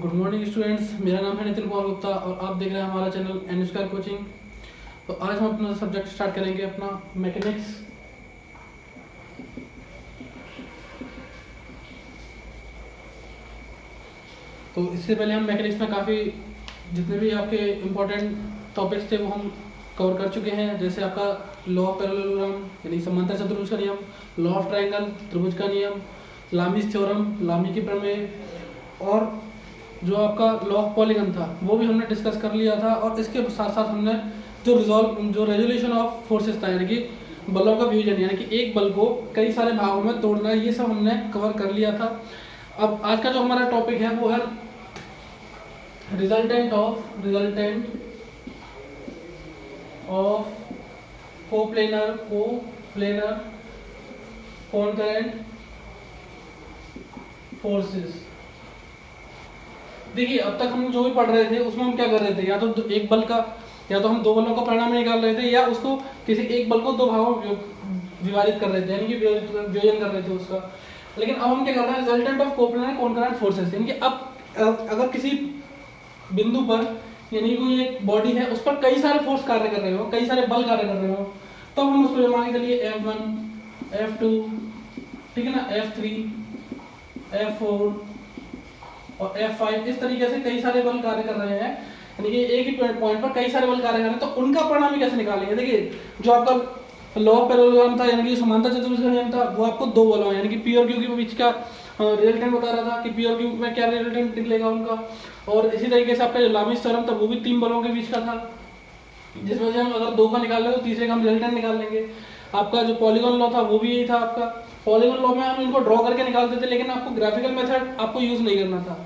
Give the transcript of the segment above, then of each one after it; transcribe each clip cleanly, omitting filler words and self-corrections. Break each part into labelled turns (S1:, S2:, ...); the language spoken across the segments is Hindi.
S1: गुड मॉर्निंग स्टूडेंट्स, मेरा नाम है नितिन कुमार गुप्ता और आप देख रहे हैं हमारा चैनल एन स्क्वायर कोचिंग। तो आज हम अपना सब्जेक्ट स्टार्ट करेंगे अपना मैकेनिक्स। तो इससे पहले हम मैकेनिक्स में काफ़ी जितने भी आपके इम्पोर्टेंट टॉपिक्स थे वो हम कवर कर चुके हैं, जैसे आपका लॉ ऑफ पैरेललोग्राम यानी समांतर चतुर्भुज का नियम, लॉ ऑफ ट्रायंगल त्रिभुज का नियम, लामीज थ्योरम लामी की प्रमेय, और जो आपका लॉ ऑफ पॉलीगन था वो भी हमने डिस्कस कर लिया था। और इसके साथ साथ हमने जो रेजोल्यूशन ऑफ फोर्सेस था यानी कि बलों का विभाजन यानी कि एक बल को कई सारे भागों में तोड़ना, ये सब हमने कवर कर लिया था। अब आज का जो हमारा टॉपिक है वो है resultant of coplanar concurrent forces. देखिए, अब तक हम जो भी पढ़ रहे थे उसमें हम क्या कर रहे थे, या तो एक बल का, या तो हम दो बलों का परिणाम निकाल रहे थे, या उसको किसी एक बल को दो भागों में विभाजित कर रहे थे यानी कि विभाजन कर रहे थे उसका। लेकिन अब हम क्या कर रहे हैं, resultant of coplanar concurrent forces, यानी कि अब अगर किसी बिंदु पर यानी कोई एक बॉडी है उस पर कई सारे फोर्स कार्य कर रहे हो, कई सारे बल कार्य कर रहे हो, तो हम उस पर मान के चलिए F1 F2 ठीक है ना, F3 F4 और F5 इस तरीके से कई सारे बल कार्य कर रहे हैं, यानी कि एक ही पॉइंट पर कई सारे बल कार्य कर रहे हैं। तो उनका परिणाम कैसे निकालेंगे? देखिए, जो आपका लॉ ऑफ पैरेललोग्राम था यानी कि समांतर चतुर्भुज का नियम था, वो आपको दो बलों यानी कि P और Q के बीच का रिजल्टेंट बता रहा था कि P और Q में क्या रिजल्टेंट निकलेगा उनका। और इसी तरीके से आपका जो लामीज थ्योरम था वो भी तीन बलों के बीच का था, जिसमें से हम अगर दो का निकाल लें तो तीसरे का हम रिजल्टेंट निकाल लेंगे। आपका जो पॉलीगॉन लॉ था वो भी यही था आपका। पॉलीगॉन लॉ में हम इनको ड्रॉ करके निकालते थे, लेकिन आपको ग्राफिकल मेथड आपको यूज नहीं करना था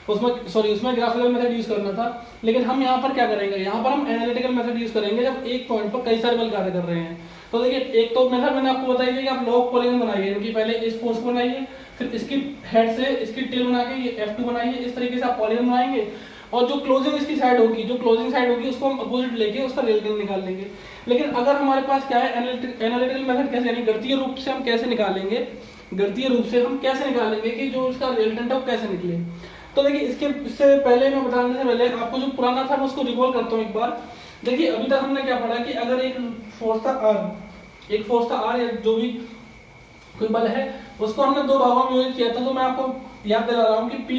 S1: उसमें ग्राफिकल मेथड यूज करना था। लेकिन हम यहाँ पर क्या करेंगे, यहाँ पर हम एनालिटिकल मेथड यूज करेंगे जब एक पॉइंट पर कई सारे बल कार्य कर रहे हैं। तो देखिए, एक तो मेथड मैंने आपको बताई थी कि आप लॉ ऑफ पॉलीगॉन बनाइए, यानी कि पहले इस फोर्स को बनाइए, फिर इसकी हेड से इसकी टेल बना के ये F2 बनाइए, इस तरीके से आप पॉलीगॉन बनाएंगे। और जो क्लोजिंग इसकी साइड होगी, जो क्लोजिंग साइड होगी उसको हम अपोजिट लेके उसका रिजल्टेंट निकाल लेंगे। लेकिन अगर हमारे पास क्या है, एनालिटिकल मेथड कैसे यानी गणितीय रूप से हम कैसे निकालेंगे, कि जो इसका रिजल्टेंट है वो कैसे निकले। तो देखिए, इससे पहले मैं बताने से पहले आपको जो पुराना था मैं उसको रिकॉल करता हूँ एक बार। देखिए, अभी तक हमने क्या पढ़ा कि अगर एक फोर्स था R या जो भी कोई बल है उसको हमने दो भागों में विभाजित किया था। तो मैं आपको याद दिला रहा हूँ कि P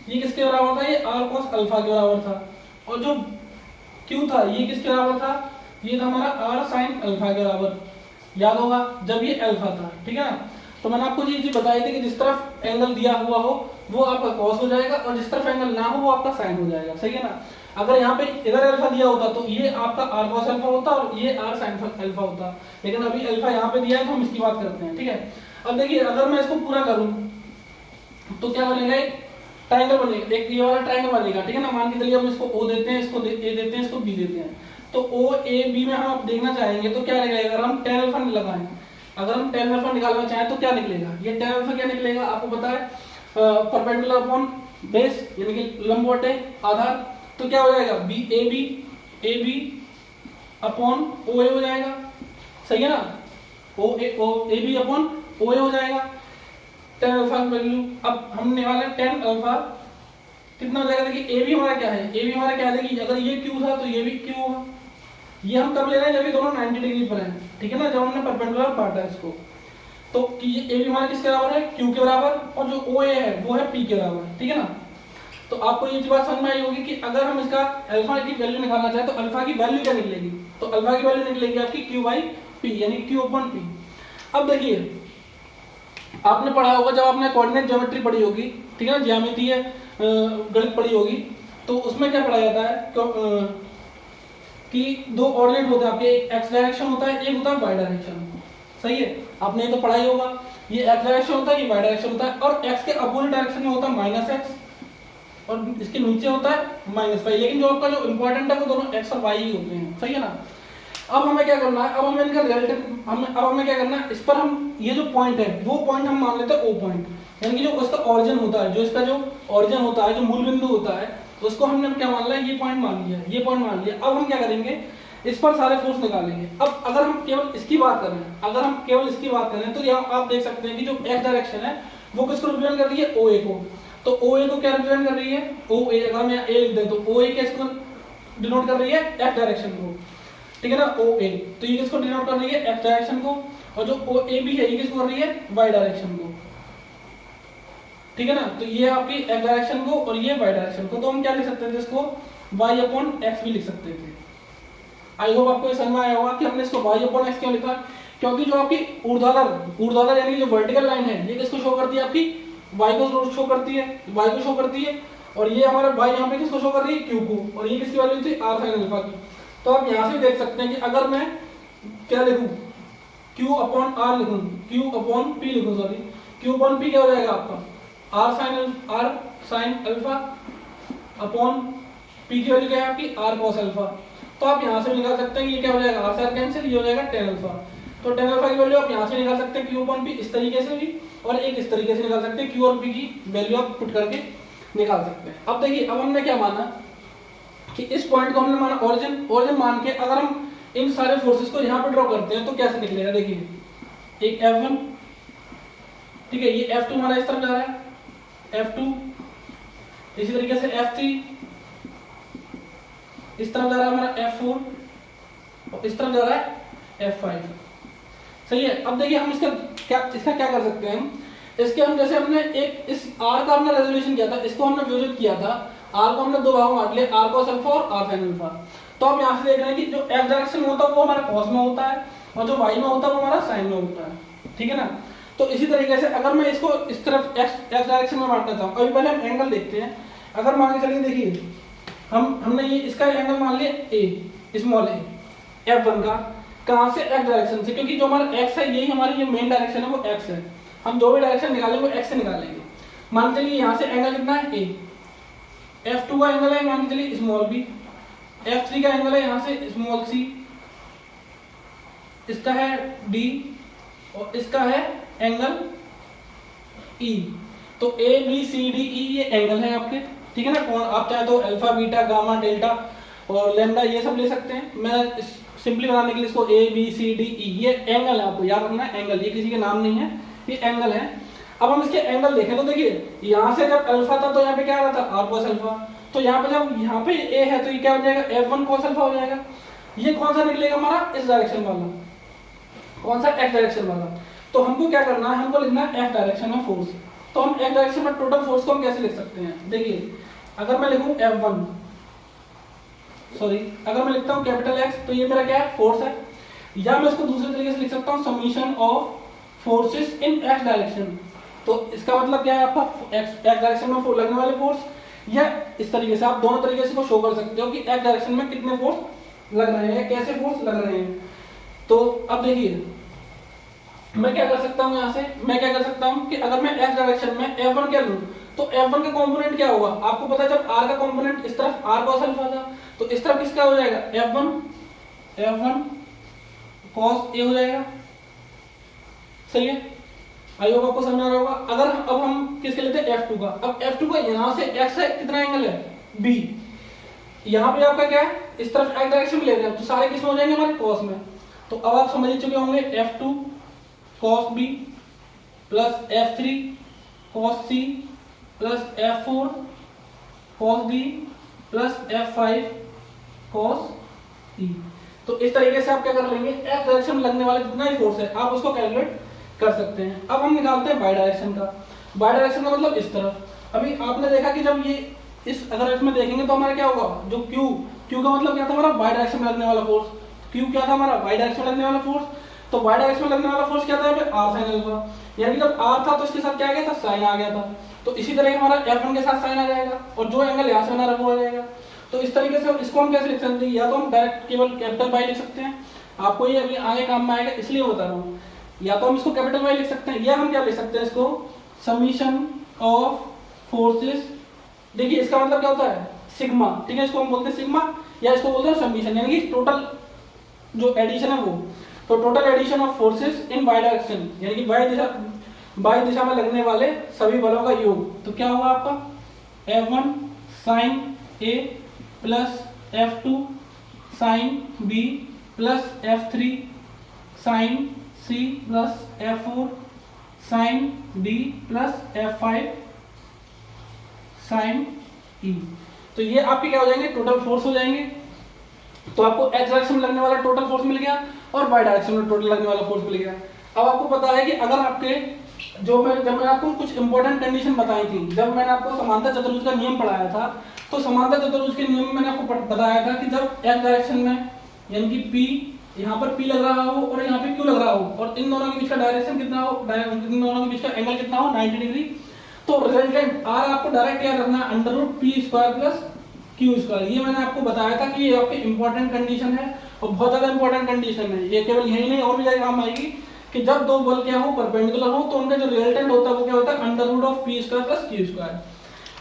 S1: ये किसके बराबर था, ये R cos अल्फा के बराबर था, और जो Q था ये किसके बराबर था, ये था हमारा R sin अल्फा के बराबर। याद होगा जब ये अल्फा था, ठीक है ना। तो मैंने आपको ये चीज बताई थी कि जिस तरफ एंगल दिया हुआ हो वो आपका cos हो जाएगा, और जिस तरफ एंगल ना हो वो आपका sin हो जाएगा, सही है ना। अगर यहाँ पे इधर अल्फा दिया होता तो ये आपका R cos अल्फा होता और ये R sin अल्फा होता, लेकिन अभी अल्फा यहाँ पे दिया है तो हम इसकी बात करते हैं, ठीक है। अब देखिए, अगर मैं इसको पूरा करूं तो क्या बनेगा, एक ट्रायंगल बनेगा, एक ये वाला ट्रायंगल बनेगा, ठीक है ना। मान के चलिए हम इसको O देते हैं, इसको A देते हैं, इसको B देते हैं। तो OAB में हम आप देखना चाहेंगे तो क्या निकलेगा, अगर हम tan अल्फा लगाएं, अगर हम tan अल्फा निकालना चाहें तो क्या निकलेगा, ये tan अल्फा क्या निकलेगा आपको पता है, परपेंडिकुलर अपॉन बेस यानी कि लंबवत आधार। तो क्या हो जाएगा, AB अपॉन OA हो जाएगा, सही है ना। AB अपॉन OA हो जाएगा tan अल्फा की वैल्यू। अब हम निकालें tan अल्फा कितना हो जाएगा। देखिए, AB हमारा क्या है, देखिए अगर ये Q था तो ये भी Q होगा। ये हम कब ले रहे हैं, जब ये दोनों 90 डिग्री पर हैं, ठीक है ना, जब हमने परपेंडिकुलर काटा है इसको। तो कि ये AB हमारा किसके बराबर है, Q के बराबर, और जो OA है वो है P के बराबर, ठीक है ना। तो आपको ये बात समझ में आई होगी कि अगर हम इसका अल्फा की वैल्यू निकालना चाहें तो अल्फा की वैल्यू क्या निकलेगी, तो अल्फा की वैल्यू निकलेगी आपकी Q/P यानी Q/P। अब देखिए, आपने पढ़ा होगा जब आपने कोऑर्डिनेट ज्योमेट्री पढ़ी होगी, ठीक है ना, ज्यामितीय गणित पढ़ी होगी, तो उसमें क्या पढ़ा जाता है कि दो ऑर्डिनेट होते हैं आपके, एक x डायरेक्शन होता है, एक होता है y डायरेक्शन, सही है, आपने ये तो पढ़ा ही होगा। ये x डायरेक्शन होता है, ये y डायरेक्शन होता है, और x के अपोजिट डायरेक्शन में होता है -x और इसके नीचे होता है -y। लेकिन जो आपका जो इंपॉर्टेंट है वो दोनों x और y ही होते हैं, सही है ना। अब हमें क्या करना है, अब हमें इनका रिजल्टेंट अब हमें क्या करना है, इस पर हम ये जो पॉइंट है वो पॉइंट हम मान लेते हैं O पॉइंट, यानी कि जो उसका ऑरिजिन होता है, जो मूल बिंदु होता है उसको हमने क्या मान लिया, ये पॉइंट मान लिया। अब हम क्या करेंगे, इस पर सारे फोर्स निकालेंगे। अब अगर हम केवल इसकी बात करें तो यहाँ आप देख सकते हैं कि जो x डायरेक्शन है वो किसको रिप्रेजेंट कर रही है, OA को। तो ओ ए को क्या रिप्रेजेंट कर रही है, ओ ए, अगर मैं ए लिख दें तो ओ ए किसको डिनोट कर रही है, एक्स डायरेक्शन को, ठीक है ना, ओ ए, तो ये किसको डिनोट कर रही है, एक्स डायरेक्शन को, और जो ओ ए भी है ये किसको कर रही है, वाई डायरेक्शन को, ठीक है ना। तो ये आपकी एक्स डायरेक्शन को और ये वाई डायरेक्शन को, तो हम क्या लिख सकते थे इसको, वाई अपॉन एक्स भी लिख सकते थे। आई होप आपको समझ में आया होगा कि हमने इसको वाई अपॉन एक्स क्यों लिखा, क्योंकि जो आपकी ऊर्ध्वाधर यानी जो वर्टिकल लाइन है ये किसको शो करती है, आपकी वाई को शो करती है, वाई को शो करती है, और ये हमारा वाई यहाँ पे किसको शो कर रही है, क्यू को, और ये किसकी वैल्यू थी, आर साइन अल्फा की। तो आप यहाँ से देख सकते हैं कि अगर मैं क्या लिखूं, क्यू अपॉन आर लिखूं, क्यू अपॉन पी लिखूं, सॉरी, क्यू अपॉन पी क्या हो जाएगा आपका, R sine alpha upon P की वैल्यू क्या है आपकी, आर कॉस अल्फा। तो आप यहाँ से निकाल सकते हैं ये क्या हो जाएगा, आर से आर कैंसिल, ये हो जाएगा टेन अल्फा। तो टेन अल्फा की वैल्यू आप यहाँ से निकाल सकते हैं क्यू अपॉन पी इस तरीके से भी, और एक इस तरीके से निकाल सकते हैं, क्यू और पी की वैल्यू आप पुट करके निकाल सकते हैं। अब देखिए, अब हमने क्या माना कि इस पॉइंट को हमने माना ओरिजिन मान के अगर हम इन सारे फोर्सेस को यहाँ पे ड्रॉ करते हैं तो कैसे निकलेगा, देखिए एक F1, ठीक है, ये F2 हमारा इस तरफ जा रहा है, F2, इसी तरीके से F3 इस तरफ जा रहा है हमारा F4, और इस तरफ जा रहा है F5, सही है। अब देखिए हम इसका क्या कर सकते हैं, इसके हम जैसे हमने एक इस R का हमने रेजोल्यूशन किया था, इसको हमने विभाजित किया था, R को हमने दो भागों में बांट लिया, R cos अल्फा और R sin अल्फा। तो आप यहाँ से देख रहे हैं कि जो x डायरेक्शन में होता है वो हमारा cos में होता है, और जो y में होता है वो हमारा sin में होता है, ठीक है ना। तो इसी तरीके से अगर मैं इसको इस तरफ x डायरेक्शन में बांटना चाहूँ, अभी पहले हम एंगल देखते हैं। अगर मान के चलिए, देखिए हमने ये इसका एंगल मान लिया a, स्मॉल a, F1 का, कहाँ से, x डायरेक्शन से, क्योंकि जो हमारा x है यही हमारी ये मेन डायरेक्शन है, वो x है, हम जो भी डायरेक्शन निकालेंगे वो x से निकालेंगे। मान चलिए यहाँ से एंगल कितना है a, F2 का एंगल है मान के चलिए स्मॉल b, F3 का एंगल है यहाँ से स्मॉल c, इसका है d, और इसका है एंगल e। तो a b c d e ये एंगल है आपके, ठीक है ना। कौन आप चाहे तो अल्फा बीटा गामा डेल्टा और लैम्डा ये सब ले सकते हैं, मैं सिंपली बनाने के लिए इसको a b c d e ये एंगल है, आपको याद रखना है एंगल, ये किसी के नाम नहीं है, ये एंगल है। अब हम इसके एंगल देखें तो देखिए यहाँ से जब अल्फा था तो यहाँ पे क्या आ रहा था, आर cos अल्फा, तो यहाँ पे जब यहाँ पे a है तो ये क्या हो जाएगा, F1 cos अल्फा हो जाएगा। ये कौन सा निकलेगा हमारा, इस डायरेक्शन वाला, कौन सा, x डायरेक्शन वाला। तो हमको क्या करना है, हमको लिखना है x डायरेक्शन में फोर्स। तो हम x डायरेक्शन में टोटल फोर्स को हम कैसे लिख सकते हैं, देखिए अगर मैं लिखूं F1, सॉरी अगर मैं लिखता हूँ कैपिटल X तो ये मेरा क्या है, फोर्स है, या मैं इसको दूसरे तरीके से लिख सकता हूँ summation of forces in x direction. तो इसका मतलब क्या है, आपका x डायरेक्शन में लगने वाले फोर्स, या इस तरीके से आप दोनों तरीके से इसको शो कर सकते हो कि x डायरेक्शन में कितने फोर्स लग रहे हैं, कैसे फोर्स लग रहे हैं। तो अब देखिए मैं क्या कर सकता हूँ, यहाँ से मैं क्या कर सकता हूँ कि अगर मैं x डायरेक्शन में F1 क्या लूँ, तो F1 का कंपोनेंट क्या होगा, आपको पता है जब R का कंपोनेंट इस तरफ R cos अल्फा था, तो इस तरफ किसका हो जाएगा, F1 cos A हो जाएगा, सही है। आई होप आपको समझ आ रहा होगा। अगर अब हम किसके लेते हैं, F2 का। अब F2 का यहाँ से x है, कितना एंगल है, B, यहाँ पे आपका क्या है, इस तरफ x डायरेक्शन में ले रहे हैं, तो सारे किसमें हो जाएंगे, हमारे cos में। तो अब आप समझ चुके होंगे F2 cos B plus F3 cos C plus F4 cos D plus F5 cos E। तो इस तरीके से आप क्या कर लेंगे, x डायरेक्शन में लगने वाले जितना ही फोर्स है आप उसको कैलकुलेट कर सकते हैं। अब हम निकालते हैं बाई डायरेक्शन का। बाई डायरेक्शन का मतलब इस तरफ। अभी आपने देखा कि जब ये इस अगर इसमें देखेंगे तो हमारा क्या होगा, जो Q का मतलब क्या था, हमारा बाई डायरेक्शन में लगने वाला फोर्स। Q क्या था, हमारा बाई डायरेक्शन में लगने वाला फोर्स। तो बाई डायरेक्शन में लगने वाला फोर्स क्या था, यहाँ पे R sin अल्फा, यानी जब R था तो इसके साथ क्या आ गया था, साइन आ गया था। तो इसी तरह हमारा F1 के साथ साइन आ जाएगा, और जो एंगल यहाँ से बना रहा वो आ जाएगा। तो इस तरीके से इसको हम कैसे लिख सकते हैं, या तो हम डायरेक्ट केवल कैपिटल बाई लिख सकते हैं, आपको ये अभी आगे काम में आएगा इसलिए बता रहा हूँ, या तो हम इसको कैपिटल वाई लिख सकते हैं, या हम क्या लिख सकते हैं इसको, समीशन ऑफ फोर्सेस। देखिए इसका मतलब क्या होता है, सिग्मा, ठीक है, इसको हम बोलते हैं सिग्मा, या इसको बोलते हैं समीशन, यानी कि टोटल जो एडिशन है वो। तो total addition of forces in Y direction, यानी कि वाई दिशा में लगने वाले सभी बलों का योग। तो क्या होगा आपका, F1 sin A plus F2 sin B plus F3 sin C plus F4 sin D plus F5 sine E. तो ये आपके क्या हो जाएंगे, टोटल फोर्स हो जाएंगे। तो आपको एक्स डायरेक्शन में लगने वाला टोटल फोर्स मिल गया और वाई डायरेक्शन में टोटल लगने वाला फोर्स मिल गया। अब आपको पता है कि अगर आपके जब मैंने आपको कुछ इंपॉर्टेंट कंडीशन बताई थी, जब मैंने आपको समांतर चतुर्भुज का नियम पढ़ाया था, तो समांतर चतुर्भुज के नियम में मैंने आपको बताया था कि जब एक्स डायरेक्शन में यानी कि P यहाँ पर P लग रहा हो और यहाँ पे Q लग रहा हो और इन दोनों के बीच का डायरेक्शन कितना हो, इन दोनों के बीच का एंगल कितना हो, 90 डिग्री, तो रिजल्टेंट R आपको डायरेक्ट याद रखना है √P² प्लस Q²। ये मैंने आपको बताया था कि ये आपकी इंपॉर्टेंट कंडीशन है और बहुत ज्यादा इंपॉर्टेंट कंडीशन है। ये केवल यही नहीं और भी जगह काम आएगी कि जब दो बल क्या हो, परपेंडिकुलर हो, तो उनका जो रिजल्टेंट होता है वो क्या होता है √P² प्लस Q²।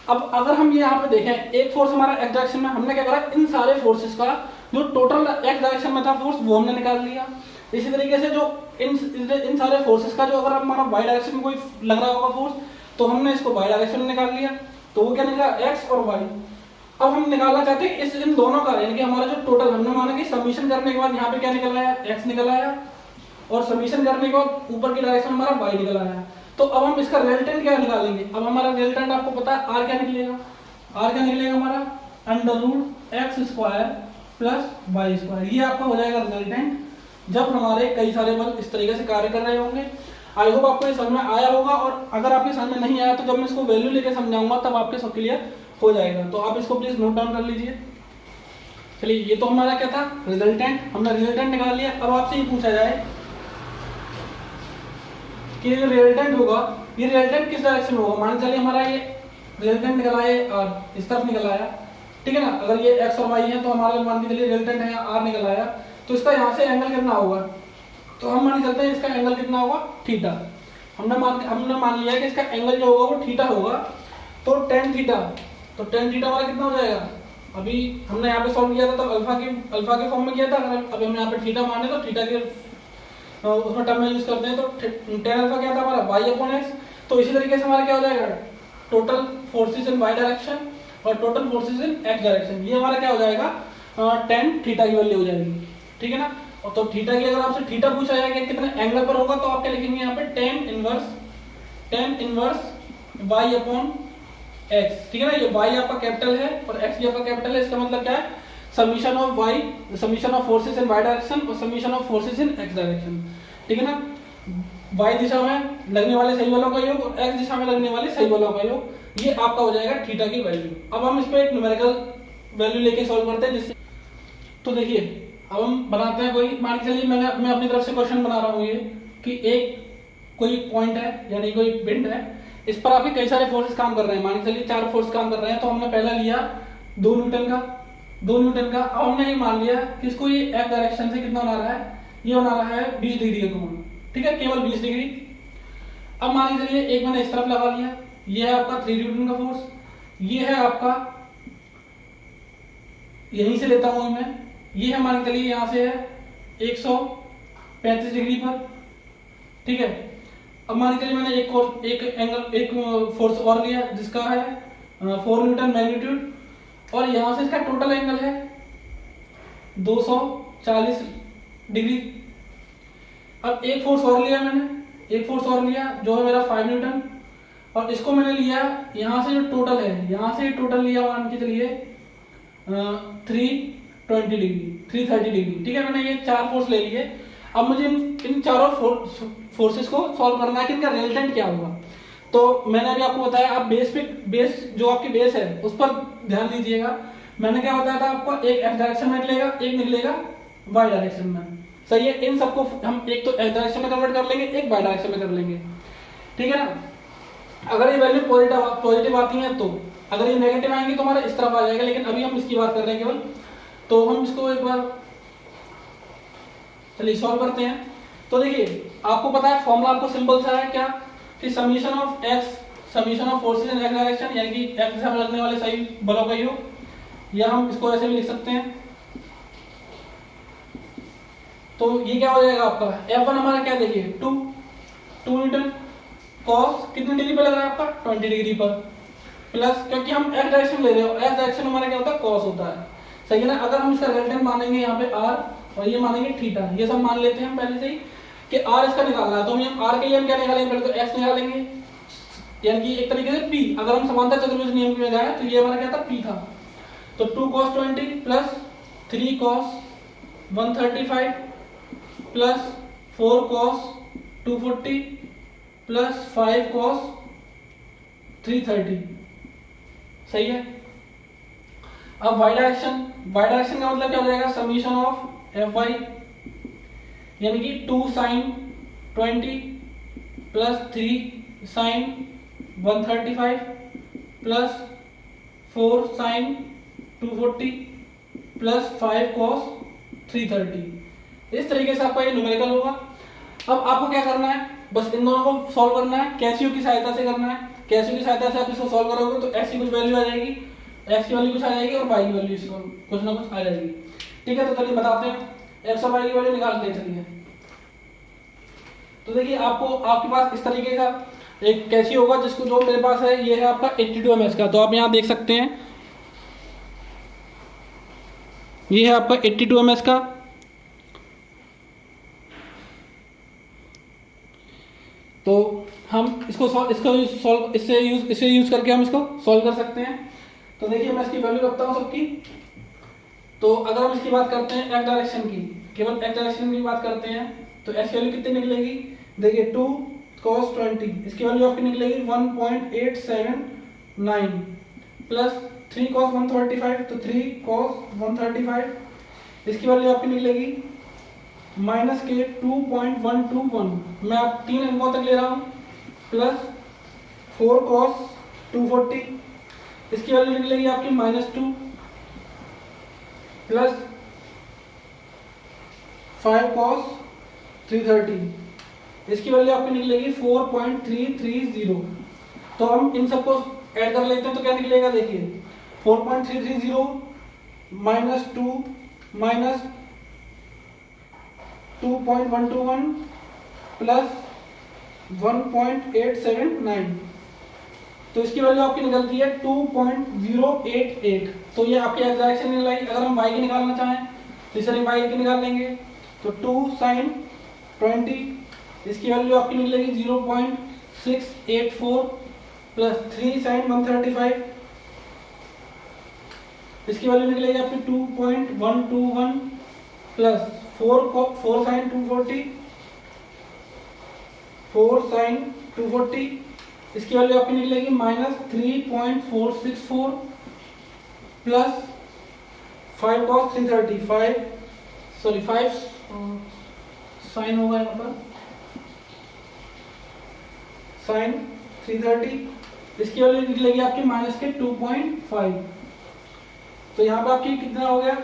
S1: अब अगर हम यहाँ पे देखें, एक फोर्स हमारा एक्स डायरेक्शन में, हमने क्या करा, इन सारे फोर्सेस का जो टोटल एक्स डायरेक्शन में था फोर्स वो हमने निकाल लिया। इसी तरीके से जो इन सारे फोर्सेस का जो अगर हमारा वाई डायरेक्शन में कोई लग रहा होगा फोर्स, तो हमने इसको वाई डायरेक्शन में निकाल लिया, तो वो क्या निकला, एक्स और वाई। अब हम निकालना चाहते हैं इस इन दोनों का, यानी कि हमारा जो टोटल, हमने माना कि समीशन करने के बाद यहाँ पे क्या निकल आया, एक्स निकल आया, और समीशन करने के बाद ऊपर की डायरेक्शन हमारा वाई निकल आया। तो अब हम इसका रिजल्टेंट क्या निकालेंगे। अब हमारा रिजल्टेंट आपको पता है आर क्या निकलेगा, आर क्या निकलेगा हमारा √x² प्लस y²। ये आपका हो जाएगा रिजल्टेंट जब हमारे कई सारे बल इस तरीके से कार्य कर रहे होंगे। आई होप आपको ये समझ में आया होगा, और अगर आपके समझ में नहीं आया तो जब मैं इसको वैल्यू लेके समझाऊंगा तब आपके सब क्लियर हो जाएगा। तो आप इसको प्लीज नोट डाउन कर लीजिए। चलिए, ये तो हमारा क्या था, रिजल्टेंट, हमने रिजल्टेंट निकाल लिया। अब आपसे ये पूछा जाए कि ये रिजल्टेंट होगा, ये रिजल्टेंट किस डायरेक्शन में होगा। मान चलिए हमारा ये रिजल्टेंट निकला है और इस तरफ निकल आया, ठीक है ना। अगर ये एक्स और वाई है तो हमारा मान के चलिए रिजल्टेंट है आर निकल आया, तो इसका यहाँ से एंगल कितना होगा, तो हम मान चलते हैं इसका एंगल कितना होगा, थीटा। हमने मान लिया कि इसका एंगल जो होगा वो थीटा होगा, तो tan थीटा, तो tan थीटा हमारा कितना हो जाएगा। अभी हमने यहाँ पे सॉल्व किया था तो अल्फा के फॉर्म में किया था, अभी हम यहाँ पे थीटा माने तो थीटा के उसमें टर्म में यूज करते हैं, तो tan अल्फा क्या था हमारा y/x। तो इसी तरीके से हमारा क्या हो जाएगा, total forces in y direction और total forces in x direction, ये हमारा क्या हो जाएगा, tan थीटा की वैल्यू हो जाएगी, ठीक है ना। और तो थीटा की अगर आपसे थीटा पूछा जाएगा कि कितने एंगल पर होगा, तो आप क्या लिखेंगे यहाँ पे tan इनवर्स y/x, ठीक है ना। ये y आपका कैपिटल है और x भी आपका कैपिटल है, इसका मतलब क्या है, summation of forces in y direction और summation of forces in x direction, ठीक है ना। y दिशा में लगने वाले सही बलों का योग और x दिशा में लगने वाले सही बलों का योग, ये आपका हो जाएगा थीटा की वैल्यू। अब हम इस पे एक न्यूमेरिकल वैल्यू लेके सॉल्व करते हैं, जिससे तो देखिए अब हम बनाते हैं कोई, मान के चलिए मैं अपनी तरफ से क्वेश्चन बना रहा हूँ ये कि एक कोई पॉइंट है यानी कोई बिंद है, इस पर आपके कई सारे फोर्सेस काम कर रहे हैं, मान के चलिए 4 फोर्स काम कर रहे हैं। तो हमने पहला लिया 2 न्यूटन का। अब हमने ये मान लिया कि इसको ये x डायरेक्शन से कितना बना रहा है, ये बना रहा है 20 डिग्री का कोण, ठीक है, केवल 20 डिग्री। अब मान के चलिए एक मैंने इस तरफ लगा लिया, ये है आपका 3 न्यूटन का फोर्स, ये है आपका, यहीं से लेता हूं मैं, ये है मान के चलिए यहाँ से है 135 डिग्री पर, ठीक है। अब मान के चलिए मैंने एक फोर्स और लिया जिसका है 4 न्यूटन मैग्नीट्यूड, और यहाँ से इसका टोटल एंगल है 240 डिग्री। अब एक फोर्स और लिया जो है मेरा 5 न्यूटन, और इसको मैंने लिया यहाँ से जो टोटल है, यहाँ से टोटल लिया मान के चलिए 330 डिग्री, ठीक है। मैंने ये 4 फोर्स ले लिए। अब मुझे इन चारों फोर्सेस को सॉल्व करना है कि इनका रिजल्टेंट क्या होगा। तो मैंने अभी आपको बताया, आप बेस जो आपकी बेस है उस पर ध्यान दीजिएगा। मैंने क्या बताया था आपको, एक x डायरेक्शन में निकलेगा, एक निकलेगा y डायरेक्शन में, सही है। इन सबको हम एक तो x डायरेक्शन में कन्वर्ट कर लेंगे, एक y डायरेक्शन में कर लेंगे, ठीक है ना। अगर ये वैल्यू पॉजिटिव आती है तो, अगर ये नेगेटिव आएंगी तो हमारा इस तरफ आ जाएगा, लेकिन अभी हम इसकी बात कर रहे हैं केवल। तो हम इसको एक बार चलिए सॉल्व करते हैं। तो देखिए आपको पता है फॉर्मूला, आपको सिंपल सा है क्या, कि summation of forces in x direction, यानी कि x दिशा में लगने वाले सही बलों का योग, या हम इसको ऐसे भी लिख सकते हैं। तो ये क्या हो जाएगा आपका, F1 हमारा क्या, देखिए 2 न्यूटन कॉस कितने डिग्री पर लग रहा है आपका, 20 डिग्री पर, प्लस क्योंकि हम x डायरेक्शन ले रहे हो, x डायरेक्शन हमारा क्या होता है, कॉस होता है, सही है ना। अगर हम इसका रिजल्टेंट मानेंगे यहाँ पे r और ये मानेंगे थीटा, ये सब मान लेते हैं पहले से ही कि r इसका निकालना है। तो हम r के लिए हम क्या निकालेंगे, पहले तो x निकालेंगे, यानी कि एक तरीके से P, अगर हम समांतर चतुर्भुज नियम में जाए तो ये हमारा क्या था, P था। तो 2 cos 20 plus 3 cos 135 plus 4 cos 240 plus 5 cos 330, सही है। अब y डायरेक्शन का मतलब क्या हो जाएगा, समीशन ऑफ fy, यानी कि 2 sin 20 plus 3 sin 135 plus 4 sin 240 plus 5 cos 330। इस तरीके से आपका ये न्यूमेरिकल होगा। अब आपको क्या करना है, बस इन दोनों को सॉल्व करना है, कैसियो की सहायता से करना है। कैसियो की सहायता से आप इसको सॉल्व करोगे तो x की कुछ वैल्यू आ जाएगी, x की वैल्यू कुछ आ जाएगी और y की वैल्यू कुछ ना कुछ आ जाएगी। ठीक है, तो चलिए बताते हैं, x और y की वैल्यू निकालते हैं। चलिए, तो देखिए आपके पास इस तरीके का एक कैसियो होगा, जिसको जो मेरे पास है ये है आपका 82 ms का। तो आप यहाँ देख सकते हैं ये है आपका 82 ms का। तो हम इसे यूज करके हम इसको सॉल्व कर सकते हैं। तो देखिए मैं इसकी वैल्यू रखता हूँ सबकी। तो अगर हम इसकी बात करते हैं x डायरेक्शन की, केवल x डायरेक्शन की बात करते हैं, तो x की वैल्यू कितनी निकलेगी, देखिए 2 cos 20, इसकी वैल्यू आपकी निकलेगी 1.879 प्लस 3 cos 135, तो 3 cos 135, इसकी वैल्यू आपकी निकलेगी माइनस के 2.121, मैं आप 3 अंकों तक ले रहा हूँ, प्लस 4 cos 240, इसकी वैल्यू निकलेगी आपकी -2 प्लस 5 cos 330, इसकी वैल्यू आपकी निकलेगी 4.330। तो हम इन सबको ऐड कर लेते हैं, तो क्या निकलेगा, देखिए 4.330 माइनस 2 माइनस 2.121 प्लस 1.879, तो इसकी वैल्यू आपकी निकलती है 2.088। तो ये आपकी x डायरेक्शन निकलाई। अगर हम y की निकालना चाहें तो इसे y की निकाल लेंगे, तो 2 sin 20, इसकी वैल्यू आपकी निकलेगी 0.684 प्लस 3 sin 135, इसकी वैल्यू निकलेगी आपकी 2.121 प्लस 4 sin 240, 4 sin 240, इसकी वैल्यू आपकी निकलेगी -3.464 प्लस 5 cos 330, 5 साइन होगा यहाँ पर sin 330, इसकी वैल्यू निकलेगी आपकी -2.5। तो यहाँ पे आपकी कितना हो गया,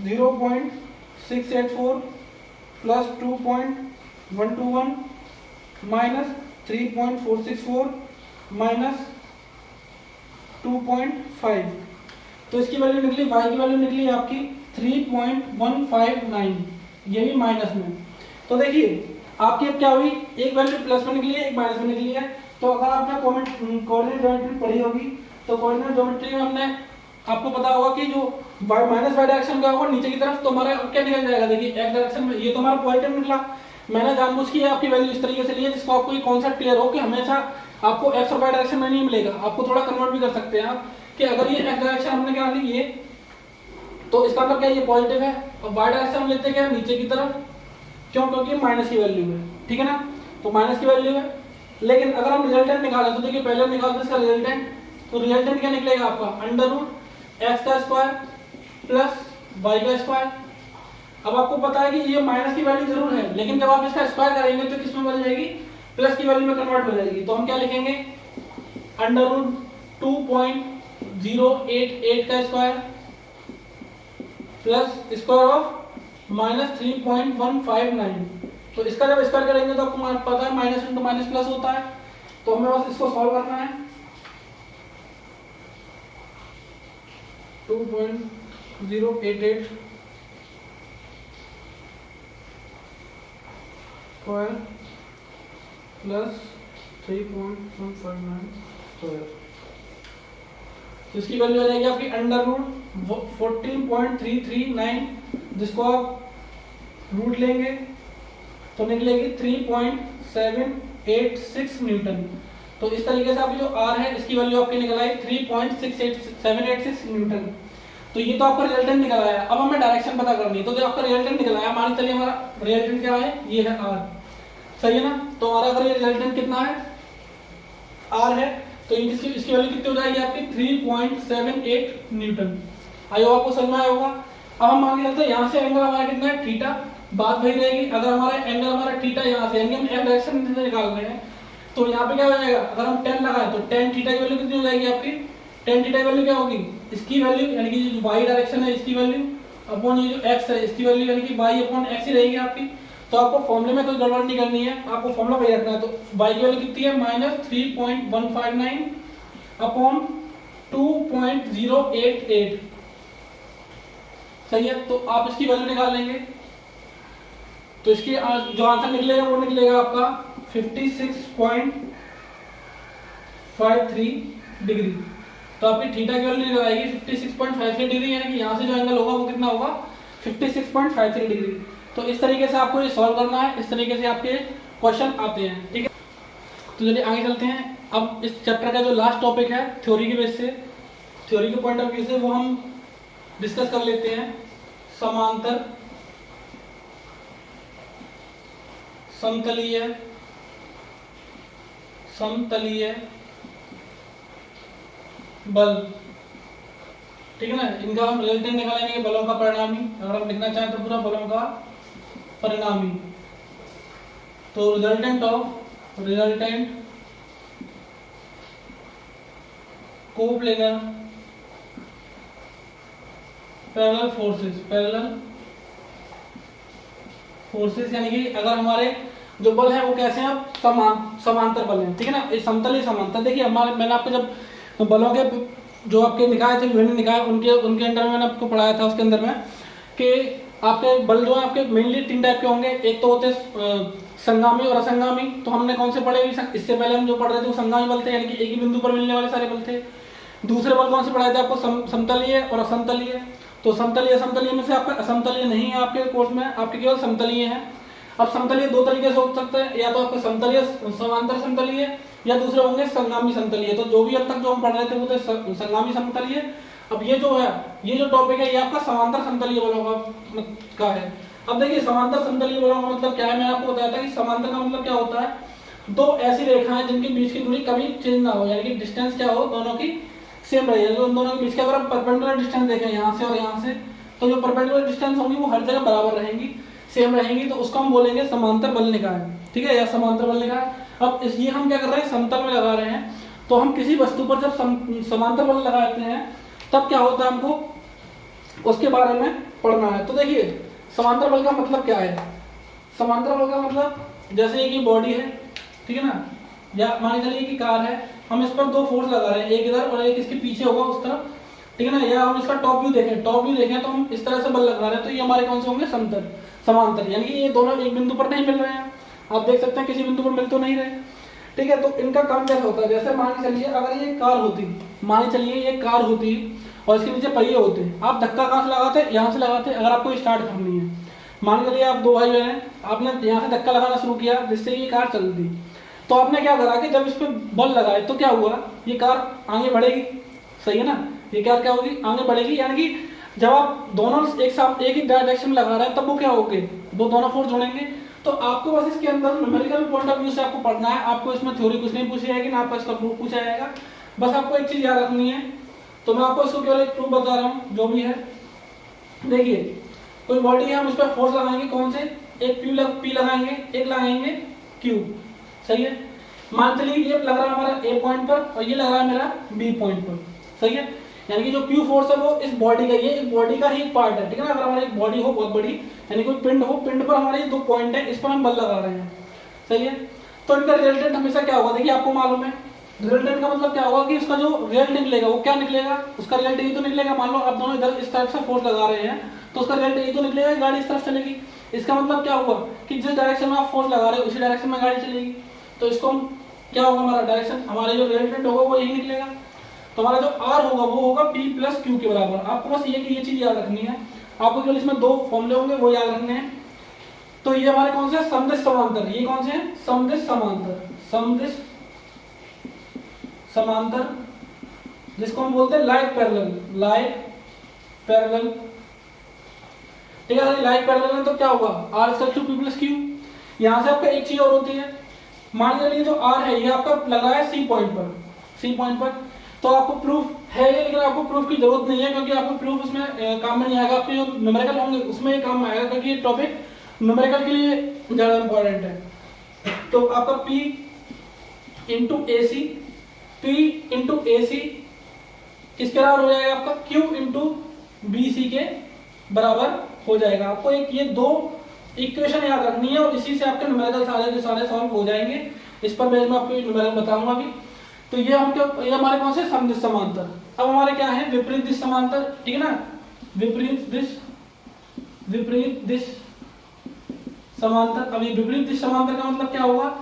S1: 0.684 प्लस 2.121 माइनस 3.464 माइनस 2.5। तो इसकी वैल्यू निकली, y की वैल्यू निकली आपकी 3.159, ये भी माइनस में। तो देखिए आपकी अब क्या हुई, एक वैल्यू प्लस में निकली है, एक माइनस में निकली है। तो अगर आपने कोऑर्डिनेट ज्योमेट्री पढ़ी होगी, तो कोऑर्डिनेट ज्योमेट्री में हमने आपको पता होगा कि जो माइनस y डायरेक्शन का होगा नीचे की तरफ, तो हमारा क्या निकल जाएगा, देखिए x डायरेक्शन में ये तो हमारा पॉजिटिव निकला। मैंने जानबूझ के आपकी वैल्यू इस तरीके से ली है जिसको आपको ये कॉन्सेप्ट क्लियर हो कि हमेशा आपको x और y डायरेक्शन में नहीं मिलेगा। आपको थोड़ा कन्वर्ट भी कर सकते हैं आप कि अगर ये x डायरेक्शन हमने क्या ली ये, तो इसका मतलब क्या ये पॉजिटिव है, और y डायरेक्शन हम लेते क्या नीचे की तरफ, क्यों, क्योंकि माइनस की वैल्यू है, ठीक है ना, तो माइनस की वैल्यू है। लेकिन अगर हम रिजल्टेंट निकालें तो देखिए पहले हम निकालते हैं इसका रिजल्टेंट, तो रिजल्टेंट क्या निकलेगा आपका √x का स्क्वायर प्लस y का स्क्वायर। अब आपको पता है कि ये माइनस की वैल्यू जरूर है, लेकिन जब आप इसका स्क्वायर करेंगे तो किसमें बदल जाएगी, प्लस की वैल्यू में कन्वर्ट हो जाएगी। तो हम क्या लिखेंगे, √2.088 का स्क्वायर प्लस स्क्वायर ऑफ -3.159। तो इसका जब स्क्वायर करेंगे तो आपको पता है माइनस इंटू माइनस प्लस होता है। तो हमें बस इसको सॉल्व करना है। 2.088 स्क्वायर प्लस 3.159 स्क्वायर, तो इसकी वैल्यू आ जाएगी आपकी √14.339, जिसको आप रूट लेंगे तो निकलेगी 3.786 न्यूटन। तो इस तरीके से आपकी जो आर है इसकी वैल्यू आपकी निकल आई 3.786 न्यूटन। तो ये तो आपका रिजल्टेंट निकल आया। अब हमें डायरेक्शन पता करनी है। तो जो आपका रिजल्टेंट निकल आया, मान चलिए हमारा रिजल्टेंट क्या है, ये है आर, सही है ना। तो हमारा अगर ये रिजल्टेंट कितना है, आर है, तो इसकी वैल्यू कितनी हो जाएगी आपकी 3.78 न्यूटन। आई होप आपको समझ में आया होगा। अब हम मान के चलते हैं यहाँ से एंगल हमारा कितना है, थीटा, बात वही रहेगी। अगर हमारा एंगल हमारा थीटा यहाँ से, यानी हम एफ डायरेक्शन से निकाल रहे हैं, तो यहाँ पे क्या हो जाएगा, अगर हम 10 लगाए तो 10 थीटा की वैल्यू कितनी हो जाएगी आपकी, 10 थीटा की वैल्यू क्या होगी, इसकी वैल्यू यानी कि जो वाई डायरेक्शन है इसकी वैल्यू अपॉन ये जो एक्स है इसकी वैल्यू, यानी कि वाई अपॉन एक्स ही रहेगी आपकी। तो आपको फॉर्मूले में कोई गड़बड़ नहीं करनी है, आपको फॉर्मूला वही रखना है। तो वाई की वैल्यू कितनी है, -3.159 अपॉन 2.088, सही है। तो आप इसकी वैल्यू निकाल लेंगे, तो इसकी जो आंसर निकलेगा वो निकलेगा आपका 56.53 डिग्री। तो आपकी थीटा की वैल्यू निकल आएगी 56.53 डिग्री, यानी कि यहाँ से जो एंगल होगा वो कितना होगा, 56.53 डिग्री। तो इस तरीके से आपको ये सॉल्व करना है, इस तरीके से आपके क्वेश्चन आते हैं, ठीक है। तो चलिए आगे चलते हैं। अब इस चैप्टर का जो लास्ट टॉपिक है थ्योरी के बेस से, थ्योरी के पॉइंट ऑफ व्यू से वो हम डिस्कस कर लेते हैं, समांतर समतलीय बल, ठीक है ना। इनका हम रिजल्टेंट निकालेंगे, बलों का परिणामी, अगर हम लिखना चाहें तो पूरा बलों का परिणामी। तो रिजल्टेंट कोप्लेनर पैरेलल फोर्सेस, यानी कि अगर हमारे जो बल है वो कैसे हैं, समांतर बल हैं, ठीक है ना। ये समतलीय समांतर, देखिए हमारे मैंने आपको जब बलों के जो आपके निकाय थे, विभिन्न निकाय, उनके अंडर में मैंने आपको पढ़ाया था, उसके अंदर में कि आपके बल जो है आपके मेनली 3 टाइप के होंगे। एक तो होते संगामी और असंगामी। तो हमने कौन से पढ़े, इससे पहले हम जो पढ़ रहे थे वो संगामी बल थे, यानी कि एक ही बिंदु पर मिलने वाले सारे बल थे। दूसरे बल कौन से पढ़ाए थे आपको, समतलीय और असमतलीय। तो समतलीय में से आपका असमतलीय नहीं है आपके कोर्स में, आपके केवल समतलीय है। अब समतलीय 2 तरीके से हो सकते हैं, या तो आपके समतलीय समांतर समतलीय, या दूसरे होंगे संगामी समतलीय। तो जो भी अब तक जो हम पढ़ रहे थे वो थे संगामी समतलीय। अब ये जो है, ये जो टॉपिक है ये आपका समांतर समतलीय बलों का है। अब देखिए समांतर समतलीय बलों का मतलब क्या है, मैंने आपको बताया था कि समांतर का मतलब क्या होता है, 2 ऐसी रेखाएं जिनके बीच की दूरी कभी चेंज ना हो, यानी कि डिस्टेंस क्या हो, दोनों की सेम रहे। जो उन दोनों के बीच के अगर हम परपेंडिकुलर डिस्टेंस देखें यहाँ से और यहाँ से, तो जो परपेंडिकुलर डिस्टेंस होंगी वो हर जगह बराबर रहेंगी, सेम रहेंगी। तो उसको हम बोलेंगे समांतर बल निकाय, ठीक है, या समांतर बल निकाय। अब ये हम क्या कर रहे हैं, समतल में लगा रहे हैं। तो हम किसी वस्तु पर जब समांतर बल लगाते हैं तब क्या होता है, हमको उसके बारे में पढ़ना है। तो देखिए समांतर बल का मतलब क्या है, समांतर बल का मतलब जैसे एक बॉडी है, ठीक है ना, या मान चलिए कि कार है, हम इस पर 2 फोर्स लगा रहे हैं, एक इधर और एक इसके पीछे होगा उस तरफ, ठीक है ना। या हम इसका टॉप व्यू देखें तो हम इस तरह से बल लगा रहे हैं, तो ये हमारे कौन से होंगे, समांतर, यानी कि ये दोनों एक बिंदु पर नहीं मिल रहे हैं। आप देख सकते हैं किसी बिंदु पर मिल तो नहीं रहे, ठीक है। तो इनका काम कैसा होता है, जैसे मान के चलिए अगर ये कार होती, मान के चलिए ये कार होती और इसके नीचे पहिए होते, आप धक्का कहाँ से लगाते, यहाँ से लगाते। अगर आपको स्टार्ट करनी है, मान के चलिए आप 2 भाई बहन हैं, आपने यहाँ से धक्का लगाना शुरू किया जिससे ये कार चलती, तो आपने क्या करा कि जब इस पर बल लगाए तो क्या हुआ, ये कार आगे बढ़ेगी, सही है ना। ये कार क्या होगी, आगे बढ़ेगी। यानी कि जब आप दोनों एक साथ एक ही डायरेक्शन में लगा रहे हैं तब वो क्या होंगे, वो दोनों फोर्स जुड़ेंगे। तो आपको बस इसके अंदर न्यूमेरिकल पॉइंट ऑफ व्यू से आपको पढ़ना है, आपको इसमें थ्योरी कुछ नहीं पूछी जाएगी, ना आपको इसका प्रूफ पूछा जाएगा। बस आपको एक चीज याद रखनी है, तो मैं आपको इसको केवल एक प्रूफ बता रहा हूँ जो भी है। देखिए कोई बॉडी है, हम इस पर फोर्स लगाएंगे, कौन से, एक पी लगाएंगे, एक लगाएंगे क्यू, सही है। मान चलिए ये लग रहा है हमारा ए पॉइंट पर और ये लग रहा है मेरा बी पॉइंट पर, सही है। यानी कि जो क्यू फोर्स है वो इस बॉडी का, ये एक बॉडी का ही पार्ट है, ठीक है ना। अगर हमारी एक बॉडी हो बहुत बड़ी, यानी कोई पिंड हो, पिंड पर हमारे 2 पॉइंट है, इस पर हम बल लगा रहे हैं, सही है। तो इनका रिजल्टेंट हमेशा क्या होगा, देखिए आपको मालूम है रिजल्टेंट का मतलब क्या होगा कि उसका जो रिजल्ट निकलेगा वो क्या निकलेगा, उसका रिजल्ट ये तो निकलेगा। मान लो आप दोनों इधर इस तरफ से फोर्स लगा रहे हैं तो उसका रिजल्ट ये तो निकलेगा, गाड़ी इस तरफ चलेगी। इसका मतलब क्या हुआ कि जिस डायरेक्शन में आप फोर्स लगा रहे हो उसी डायरेक्शन में गाड़ी चलेगी। तो इसको हम क्या होगा, हमारा डायरेक्शन, हमारा जो रिजल्टेंट होगा वो यही निकलेगा। तो हमारा जो आर होगा वो होगा P + Q के बराबर। आपको बस ये चीज याद रखनी है, आपको केवल इसमें 2 फॉर्मूले होंगे वो याद रखने हैं। तो ये हमारे कौन से, समदिश समांतर, ये कौन से हैं, समदिश समांतर, समदिश समांतर, जिसको हम बोलते हैं लाइक पैरेलल। ठीक है, अगर लाइक पैरेलल है तो क्या होगा, R equal to P plus Q. यहाँ से आपका एक चीज और होती है, मान लीजिए जो आर है ये आपका लगा है सी पॉइंट पर, तो आपको प्रूफ है ये, लेकिन आपको प्रूफ की जरूरत नहीं है, क्योंकि आपको प्रूफ उसमें काम में नहीं आएगा, आपके जो न्यूमेरिकल होंगे उसमें ये काम में आएगा, क्योंकि ये टॉपिक न्यूमेरिकल के लिए ज्यादा इंपॉर्टेंट है। तो आपका P इंटू ए सी किसके बराबर हो जाएगा, आपका Q इंटू बी सी के बराबर हो जाएगा। आपको एक ये दो इक्वेशन याद रखनी है और इसी से आपके न्यूमेरिकल सारे के सारे सॉल्व हो जाएंगे। इस पर मैं आपको न्यूमेरिकल बताऊंगा अभी। तो ये हमारे कौन से समदिश समांतर। अब हमारे क्या है, विपरीत दिश समांतर, ठीक है ना, विपरीत दिश समांतर। अब ये विपरीत दिश समांतर का मतलब क्या होगा,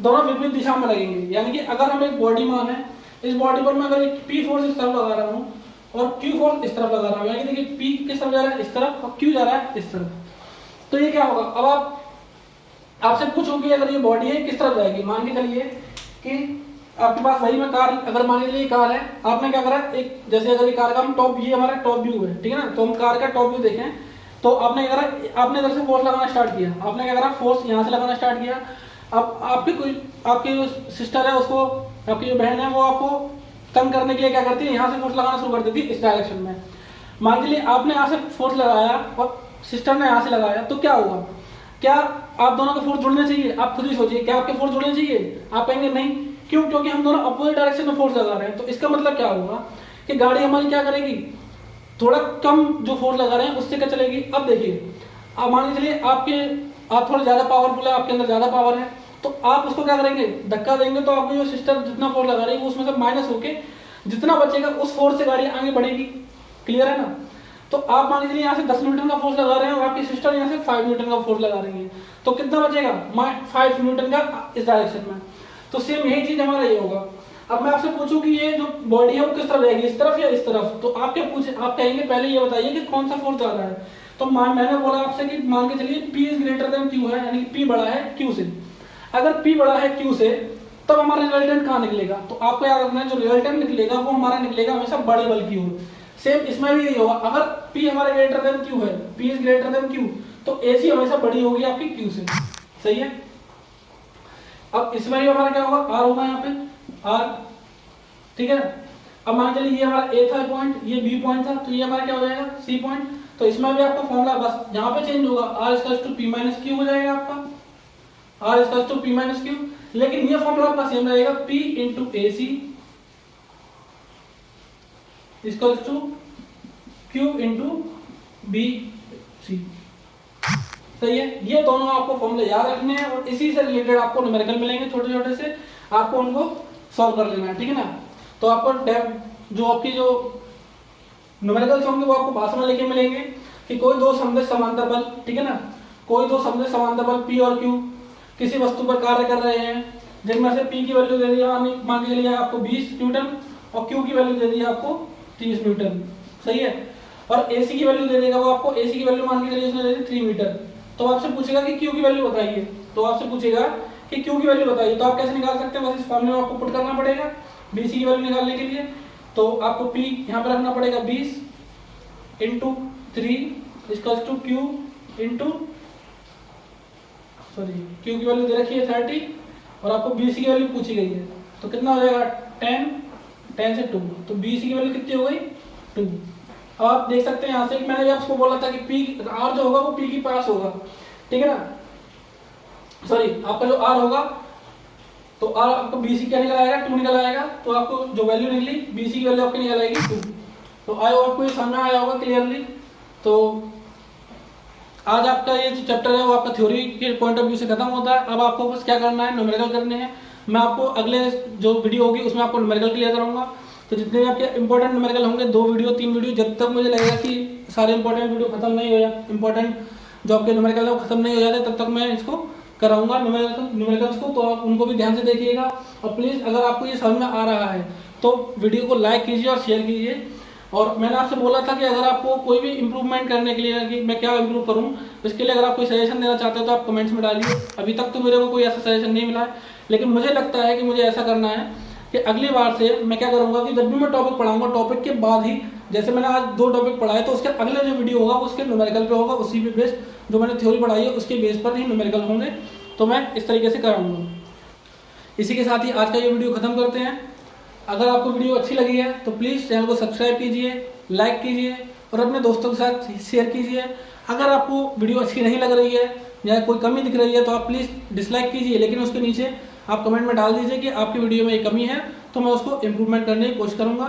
S1: दोनों विपरीत दिशा में लगेंगे। यानी कि अगर हम एक बॉडी मान है, इस बॉडी पर मैं अगर एक P फोर्स इस तरफ लगा रहा हूँ और Q फोर्स इस तरफ लगा रहा हूँ, यानी कि देखिए P किस तरफ जा रहा है, इस तरफ, और Q जा रहा है इस तरफ, तो ये क्या होगा। अब आपसे पूछूं कि अगर ये बॉडी है किस तरफ जाएगी, मान के चलिए कि आपके पास वही में कार, अगर मान लीजिए ये कार है, आपने क्या करा, एक जैसे अगर ये कार का हम टॉप, ये हमारा टॉप व्यू है, ठीक है ना, तो हम कार का टॉप व्यू देखें, तो आपने क्या करा, आपने इधर से फोर्स लगाना स्टार्ट किया, आपने क्या करा, फोर्स यहाँ से लगाना स्टार्ट किया। अब आपकी जो सिस्टर है उसको, आपकी जो बहन है वो आपको तंग करने के लिए क्या करती है, यहाँ से फोर्स लगाना शुरू कर देती है इस डायरेक्शन में। मान लीजिए आपने यहाँ से फोर्स लगाया और सिस्टर ने यहाँ से लगाया, तो क्या होगा, क्या आप दोनों के फोर्स जुड़ने चाहिए, आप खुद ही सोचिए, क्या आपके फोर्स जुड़ने चाहिए, आप कहेंगे नहीं, क्यों, क्योंकि हम दोनों अपोजिट डायरेक्शन में फोर्स लगा रहे हैं। तो इसका मतलब क्या होगा कि गाड़ी हमारी क्या करेगी, थोड़ा कम जो फोर्स लगा रहे हैं उससे क्या चलेगी। अब देखिए, आप मान लीजिए आप थोड़ा ज्यादा पावरफुल है, आपके अंदर ज्यादा पावर है, तो आप उसको क्या करेंगे, धक्का देंगे, तो आपकी जो सिस्टर जितना फोर्स लगा रही है उसमें से माइनस होके जितना बचेगा उस फोर्स से गाड़ी आगे बढ़ेगी। क्लियर है ना। तो आप मान लीजिए यहाँ से 10 न्यूटन का फोर्स लगा रहे हैं और आपकी सिस्टर यहाँ से 5 न्यूटन का फोर्स लगा रही है, तो कितना बचेगा, 5 न्यूटन का इस डायरेक्शन में। तो सेम यही चीज हमारा ये होगा। अब मैं आपसे पूछूं कि ये जो बॉडी है वो किस तरफ जाएगी, इस तरफ या इस तरफ, तो आप क्या पूछे, आप कहेंगे पहले ये बताइए कि कौन सा फोर्स ज्यादा है। तो मैंने बोला आपसे कि मान के चलिए P is greater than Q है, यानी P बड़ा है Q से। अगर P बड़ा है Q से तब हमारा रिजल्टेंट कहाँ निकलेगा, तो आपको याद रखना है जो रिजल्टेंट निकलेगा वो हमारा निकलेगा हमेशा बड़े बल की ओर। सेम इसमें भी यही होगा, अगर P हमारा ग्रेटर देन Q है, P is greater than Q, तो AC हमेशा बड़ी होगी आपकी Q से। सही है। अब इसमें भी हमारा क्या होगा, R होगा यहाँ पे R, ठीक है। अब मान चलिए ये हमारा A था पॉइंट, ये B पॉइंट था, तो ये हमारा क्या हो जाएगा C पॉइंट। तो इसमें भी आपका फॉर्मूला बस यहाँ पे चेंज होगा, R equals to P minus Q हो जाएगा आपका, R equals to P minus Q। लेकिन ये फॉर्मूला आपका सेम रहेगा, P into AC equals to Q into BC। सही है। ये दोनों आपको फॉर्मूले याद रखने हैं और इसी से रिलेटेड आपको न्यूमेरिकल मिलेंगे छोटे छोटे से, आपको उनको सॉल्व कर लेना है, ठीक है ना। तो आपको जो आपकी जो न्यूमेरिकल्स होंगे वो आपको भाषा में लिखे मिलेंगे कि कोई दो समदेश समांतर बल, ठीक है ना, कोई दो समदेश समांतर बल P और Q किसी वस्तु पर कार्य कर रहे हैं, जिनमें से P की वैल्यू दे दी मान के चलिए आपको 20 न्यूटन और Q की वैल्यू दे दी आपको 30 न्यूटन। सही है। और AC की वैल्यू दे देगा वो आपको, AC की वैल्यू मान के चलिए उसने दे दी 3 मीटर। तो आपसे पूछेगा कि Q की वैल्यू बताइए, तो आपसे पूछेगा कि Q की वैल्यू बताइए, तो आप कैसे निकाल सकते हैं, बस इस फॉर्मूले में आपको पुट करना पड़ेगा BC की वैल्यू निकालने के लिए। तो आपको P यहाँ पे रखना पड़ेगा 20 into 3 equals to Q into Q की वैल्यू दे रखी है 30 और आपको BC की वैल्यू पूछी गई है, तो कितना हो जाएगा 10 से 2, तो BC की वैल्यू कितनी हो गई 2। अब आप देख सकते हैं यहाँ से मैंने आपको बोला था कि P R जो होगा वो P के पास होगा, ठीक है ना, सॉरी आपका जो R होगा तो R आपको BC क्या निकल आएगा 2 निकल आएगा, तो आपको जो वैल्यू निकली BC की वैल्यू आपकी निकल आएगी 2। तो आई आपको ये समझ में आया होगा क्लियरली। तो आज आपका ये जो चैप्टर है वो आपका थ्योरी के पॉइंट ऑफ व्यू से खत्म होता है। अब आपको बस क्या करना है, न्यूमेरिकल करने हैं। मैं आपको अगले जो वीडियो होगी उसमें आपको न्यूमेरिकल क्लियर कराऊंगा। तो जितने भी आपके इंपॉर्टेंट न्यूमेरिकल होंगे 2 वीडियो 3 वीडियो, जब तक मुझे लगेगा कि सारे इंपॉर्टेंट वीडियो खत्म नहीं हो जाए, इंपॉर्टेंट जो आपके न्यूमेरिकल है वो खत्म नहीं हो जाते, तब तक मैं इसको कराऊंगा न्यूमेरिकल्स को। तो आप उनको भी ध्यान से देखिएगा और प्लीज़ अगर आपको ये समझ में आ रहा है तो वीडियो को लाइक कीजिए और शेयर कीजिए। और मैंने आपसे बोला था कि अगर आपको कोई भी इंप्रूवमेंट करने के लिए कि मैं क्या इंप्रूव करूं, इसके लिए अगर आप कोई सजेशन देना चाहते हो तो आप कमेंट्स में डालिए। अभी तक तो मेरे को कोई ऐसा सजेशन नहीं मिला है, लेकिन मुझे लगता है कि मुझे ऐसा करना है कि अगली बार से मैं क्या करूंगा कि जब भी मैं टॉपिक पढ़ाऊंगा टॉपिक के बाद ही, जैसे मैंने आज 2 टॉपिक पढ़ाए तो उसके अगले जो वीडियो होगा उसके न्यूमेरिकल पे होगा, उसी पे बेस्ड जो मैंने थ्योरी पढ़ाई है उसके बेस पर ही न्यूमेरिकल होंगे। तो मैं इस तरीके से कराऊंगा। इसी के साथ ही आज का ये वीडियो खत्म करते हैं। अगर आपको वीडियो अच्छी लगी है तो प्लीज़ चैनल को सब्सक्राइब कीजिए, लाइक कीजिए और अपने दोस्तों के साथ शेयर कीजिए। अगर आपको वीडियो अच्छी नहीं लग रही है या कोई कमी दिख रही है तो आप प्लीज़ डिसलाइक कीजिए, लेकिन उसके नीचे आप कमेंट में डाल दीजिए कि आपकी वीडियो में ये कमी है, तो मैं उसको इम्प्रूवमेंट करने की कोशिश करूँगा।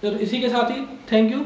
S1: तो इसी के साथ ही थैंक यू।